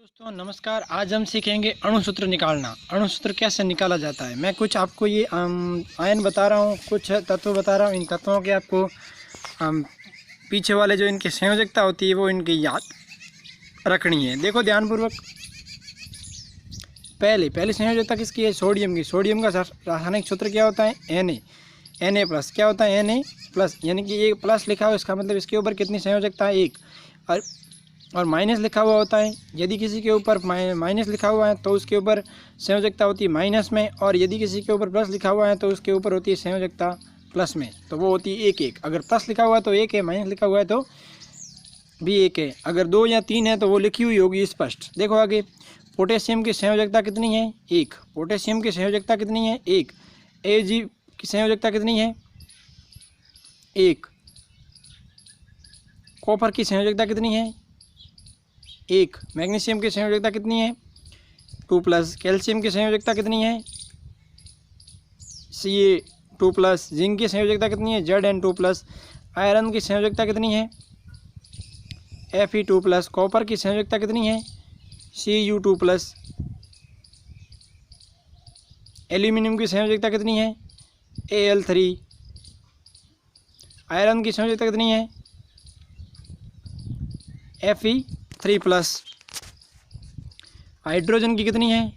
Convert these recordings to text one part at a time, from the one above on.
दोस्तों नमस्कार। आज हम सीखेंगे अणुसूत्र निकालना। अणुसूत्र कैसे निकाला जाता है। मैं कुछ आपको ये आयन बता रहा हूँ, कुछ तत्व बता रहा हूँ। इन तत्वों के आपको पीछे वाले जो इनकी संयोजकता होती है वो इनकी याद रखनी है। देखो ध्यानपूर्वक। पहली संयोजकता किसकी है? सोडियम की। सोडियम का रासायनिक सूत्र क्या होता है? Na plus. क्या होता है? Na प्लस, यानी कि ये प्लस लिखा हो इसका मतलब इसके ऊपर कितनी संयोजकता है? एक। और माइनस लिखा हुआ होता है। यदि किसी के ऊपर माइनस लिखा हुआ है तो उसके ऊपर संयोजकता होती है माइनस में, और यदि किसी के ऊपर प्लस लिखा हुआ है तो उसके ऊपर होती है संयोजकता प्लस में। तो वो होती है एक। अगर प्लस लिखा हुआ है तो एक है, माइनस लिखा हुआ है तो भी एक है। अगर 2 या 3 है तो वो लिखी हुई होगी स्पष्ट। देखो आगे, पोटेशियम की संयोजकता कितनी है? एक। पोटेशियम की संयोजकता कितनी है? एक। Ag की संयोजकता कितनी है? एक। कॉपर की संयोजकता कितनी है? एक। मैग्नीशियम की संयोजकता कितनी है? 2+। कैल्शियम की संयोजकता कितनी है? Ca2+। जिंक की संयोजकता कितनी है? Zn2+। आयरन की संयोजकता कितनी है? Fe2+। कॉपर की संयोजकता कितनी है? Cu2+। एल्यूमिनियम की संयोजकता कितनी है? Al3। आयरन की संयोजकता कितनी है? Fe3+। हाइड्रोजन की कितनी है?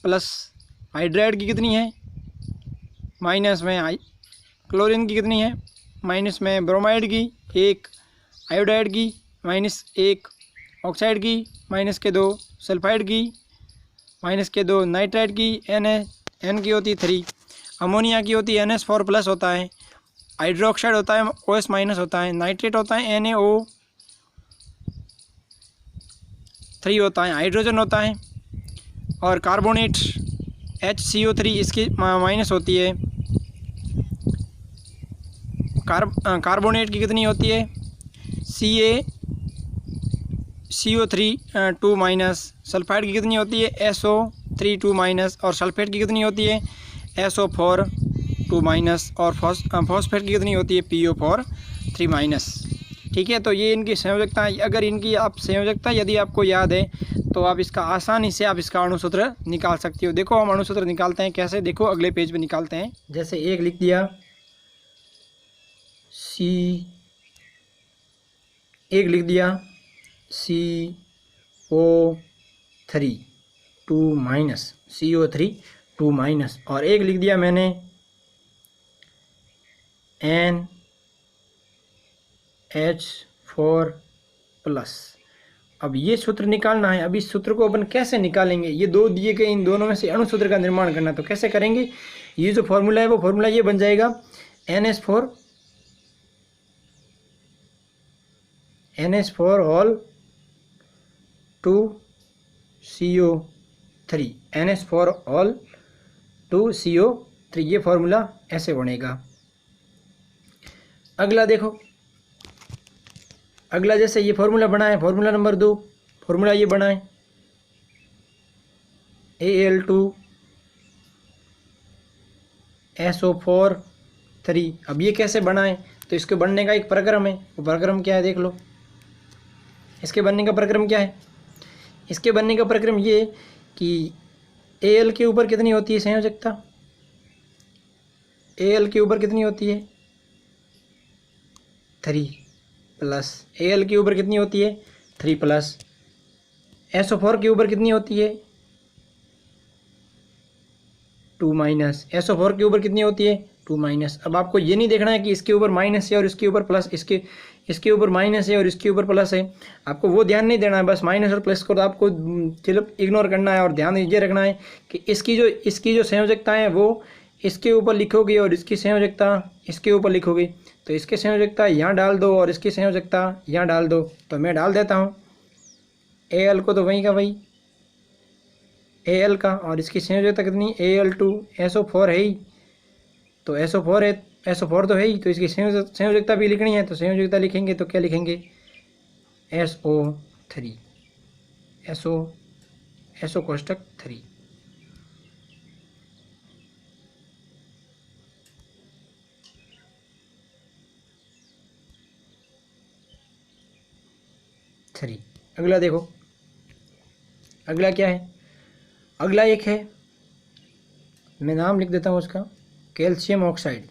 प्लस। हाइड्राइड की कितनी है? माइनस में। क्लोरीन की कितनी है? माइनस में। ब्रोमाइड की 1। आयोडाइड की -1। ऑक्साइड की -2। सल्फाइड की -2। नाइट्राइड की N की होती है 3। अमोनिया की होती है NH4+ होता है। हाइड्रोक्साइड होता है OS- होता है। नाइट्रेट होता है NaO3 होता है। हाइड्रोजन होता है। और कार्बोनेट HCO3 इसकी माइनस होती है। कार्बोनेट की कितनी होती है? CO3 2-। सल्फाइड की कितनी होती है? SO3 2-। और सल्फेट की कितनी होती है? SO4 2-। और फॉस्फेट की कितनी होती है? PO4 3-। ठीक है। तो ये इनकी संयोजकता। अगर इनकी आप संयोजकता यदि आपको याद है तो आप इसका आसानी से आप इसका अणुसूत्र निकाल सकते हो। देखो हम अणुसूत्र निकालते हैं कैसे। देखो अगले पेज पे निकालते हैं। जैसे एक लिख दिया एक लिख दिया CO3 2-। और एक लिख दिया मैंने NH4+। अब ये सूत्र निकालना है। अब इस सूत्र को अपन कैसे निकालेंगे? ये दो दिए गए, इन दोनों में से अणुसूत्र का निर्माण करना। तो कैसे करेंगे? ये जो फॉर्मूला है वो फॉर्मूला ये बन जाएगा NH4 all 2CO3। NH4 all 2CO3। ये फॉर्मूला ऐसे बनेगा। अगला देखो, अगला जैसे ये फॉर्मूला बना है, फॉर्मूला नंबर 2। फॉर्मूला ये बना है Al2SO4 3। अब ये कैसे बना है? तो इसके बनने का एक प्रक्रम है। वो प्रक्रम क्या है देख लो। इसके बनने का प्रक्रम क्या है? इसके बनने का प्रक्रम ये कि Al के ऊपर कितनी होती है संयोजकता? Al के ऊपर कितनी होती है? 3+। Al के ऊपर कितनी होती है? 3+। SO4 के ऊपर कितनी होती है? 2-। SO4 के ऊपर कितनी होती है? 2-। अब आपको ये नहीं देखना है कि इसके ऊपर माइनस है और इसके ऊपर प्लस, इसके ऊपर माइनस है और इसके ऊपर प्लस है। आपको वो ध्यान नहीं देना है। बस माइनस और प्लस को तो आपको चलो इग्नोर करना है। और ध्यान ये रखना है कि इसकी जो संयोजकता है वो इसके ऊपर लिखोगे और इसकी संयोजकता इसके ऊपर लिखोगे। तो इसकी संयोजकता यहाँ डाल दो और इसकी संयोजकता यहाँ डाल दो। तो मैं डाल देता हूँ Al को तो वहीं का वही Al का, और इसकी संयोजकता कितनी? Al2। SO4 है ही, तो SO4 है, SO4 तो है ही, तो इसकी संयोजकता भी लिखनी है। तो संयोजकता लिखेंगे तो क्या लिखेंगे? SO3। SO कोष्टक 3। अगला देखो, अगला क्या है, अगला एक है, मैं नाम लिख देता हूँ उसका, calcium oxide.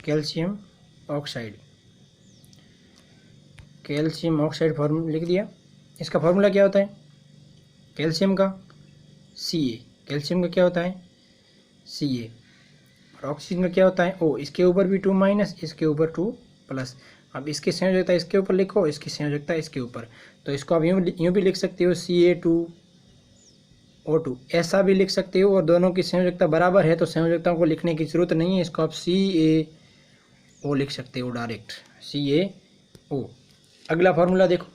Calcium oxide, calcium oxide formula लिख दिया। इसका फॉर्मूला क्या होता है, कैल्शियम का Ca, कैल्शियम का क्या होता है Ca, और ऑक्सीजन का क्या होता है O। इसके ऊपर भी 2 माइनस, इसके ऊपर 2 प्लस। अब इसकी संयोजकता इसके ऊपर लिखो, इसकी संयोजकता इसके ऊपर, तो इसको आप यूँ भी लिख सकते हो Ca2O2, ऐसा भी लिख सकते हो। और दोनों की संयोजकता बराबर है तो संयोजकताओं को लिखने की जरूरत नहीं है, इसको आप CaO लिख सकते हो डायरेक्ट, CaO। अगला फार्मूला देखो,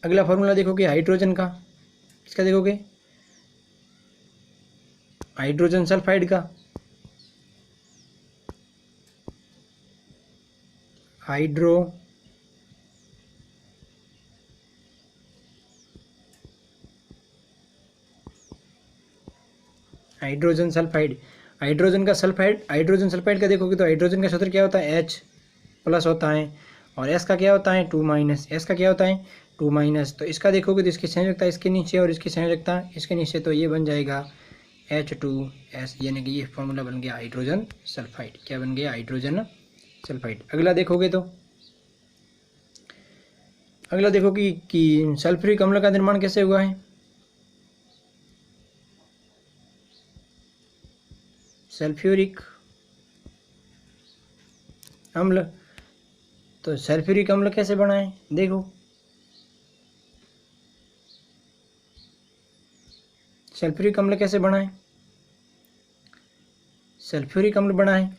अगला फार्मूला देखोगे हाइड्रोजन का, इसका देखोगे हाइड्रोजन सल्फाइड का, हाइड्रोजन सल्फाइड, हाइड्रोजन का सल्फाइड, हाइड्रोजन सल्फाइड का देखोगे तो हाइड्रोजन का सूत्र क्या होता है H प्लस होता है, और S का क्या होता है 2 माइनस, S का क्या होता है 2 माइनस। तो इसका देखोगे तो इसकी संयोजकता इसके नीचे और इसकी संयोजकता इसके नीचे, तो ये बन जाएगा H2S, यानी कि ये फॉर्मूला बन गया हाइड्रोजन सल्फाइड। क्या बन गया, हाइड्रोजन सल्फाइड। अगला देखोगे तो अगला देखो कि सल्फ्यूरिक अम्ल का निर्माण कैसे हुआ है। सल्फ्यूरिक अम्ल, तो सल्फ्यूरिक अम्ल कैसे बना है देखो, सल्फ्यूरिक अम्ल कैसे बना है, सल्फ्यूरिक अम्ल बना है।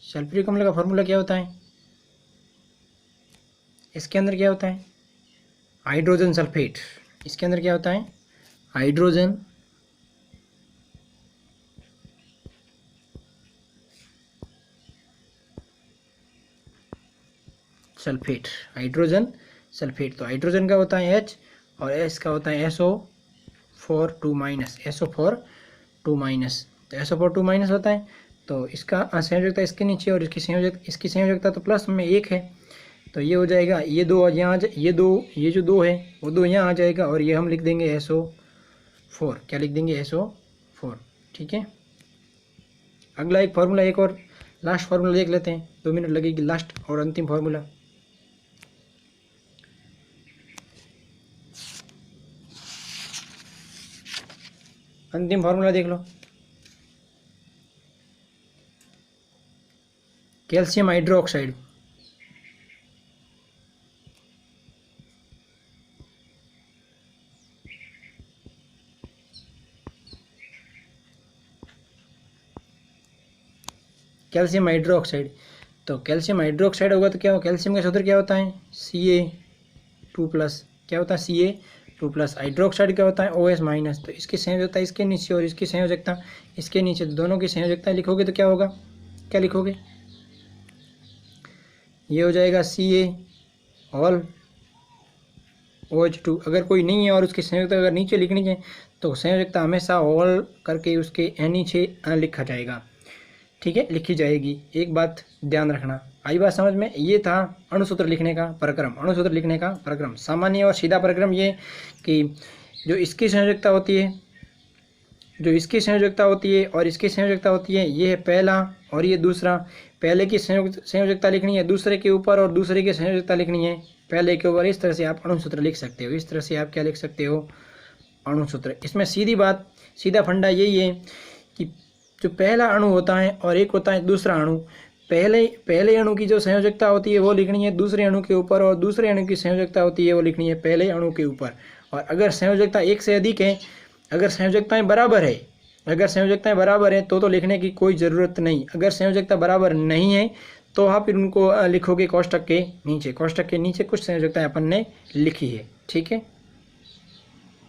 सल्फ्यूरिक अम्ल का फॉर्मूला क्या होता है, इसके अंदर क्या होता है हाइड्रोजन सल्फेट, इसके अंदर क्या होता है हाइड्रोजन सल्फेट, हाइड्रोजन सल्फेट। तो हाइड्रोजन का होता है H और S का होता है SO4 2 माइनस, SO4 2 माइनस। तो SO4 2 माइनस होता है, तो इसका संयोजकता इसके नीचे और इसकी संयोजकता तो प्लस में 1 है, तो ये हो जाएगा, ये दो यहाँ ये जो दो है वो दो यहाँ आ जाएगा, और ये हम लिख देंगे SO4, क्या लिख देंगे SO4। ठीक है, अगला एक फार्मूला, एक और लास्ट फार्मूला देख लेते हैं, 2 मिनट लगेगी, लास्ट और अंतिम फार्मूला। अंतिम फार्मूला देख लो, कैल्शियम हाइड्रोक्साइड, कैल्शियम हाइड्रोक्साइड। तो कैल्शियम हाइड्रोक्साइड होगा तो क्या हो, कैल्शियम का सूत्र क्या होता है Ca2 प्लस, क्या होता है Ca2 प्लस। हाइड्रोक्साइड क्या होता है OS माइनस, तो इसकी संयोजकता इसके नीचे और इसकी संयोजकता इसके नीचे, तो दोनों की संयोजकता लिखोगे तो क्या होगा, क्या लिखोगे, ये हो जाएगा CaOH2। अगर कोई नहीं है और उसकी संयोजकता अगर नीचे लिखनी है तो संयोजकता हमेशा ऑल करके उसके नीचे लिखा जाएगा, ठीक है, लिखी जाएगी। एक बात ध्यान रखना, आई बात समझ में। ये था अणुसूत्र लिखने का प्रक्रम, अणुसूत्र लिखने का प्रक्रम। सामान्य और सीधा प्रक्रम ये कि जो इसकी संयोजकता होती है, जो इसकी संयोजकता होती है और इसकी संयोजकता होती है, ये है पहला और ये दूसरा। पहले की संयोजकता लिखनी है दूसरे के ऊपर और दूसरे की संयोजकता लिखनी है पहले के ऊपर। इस तरह से आप अणुसूत्र लिख सकते हो, इस तरह से आप क्या लिख सकते हो, अणुसूत्र। इसमें सीधी बात, सीधा फंडा यही है कि जो पहला अणु होता है और एक होता है दूसरा अणु, पहले अणु की जो संयोजकता होती है वो लिखनी है दूसरे अणु के ऊपर, और दूसरे अणु की संयोजकता होती है वो लिखनी है पहले अणु के ऊपर। और अगर संयोजकता एक से अधिक है, अगर संयोजकताएं बराबर है, अगर संयोजकताएं बराबर है तो लिखने की कोई ज़रूरत नहीं। अगर संयोजकता बराबर नहीं है तो आप फिर उनको लिखोगे कोष्टक के नीचे, कोष्टक के नीचे कुछ संयोजकताएं अपन ने लिखी है, ठीक है।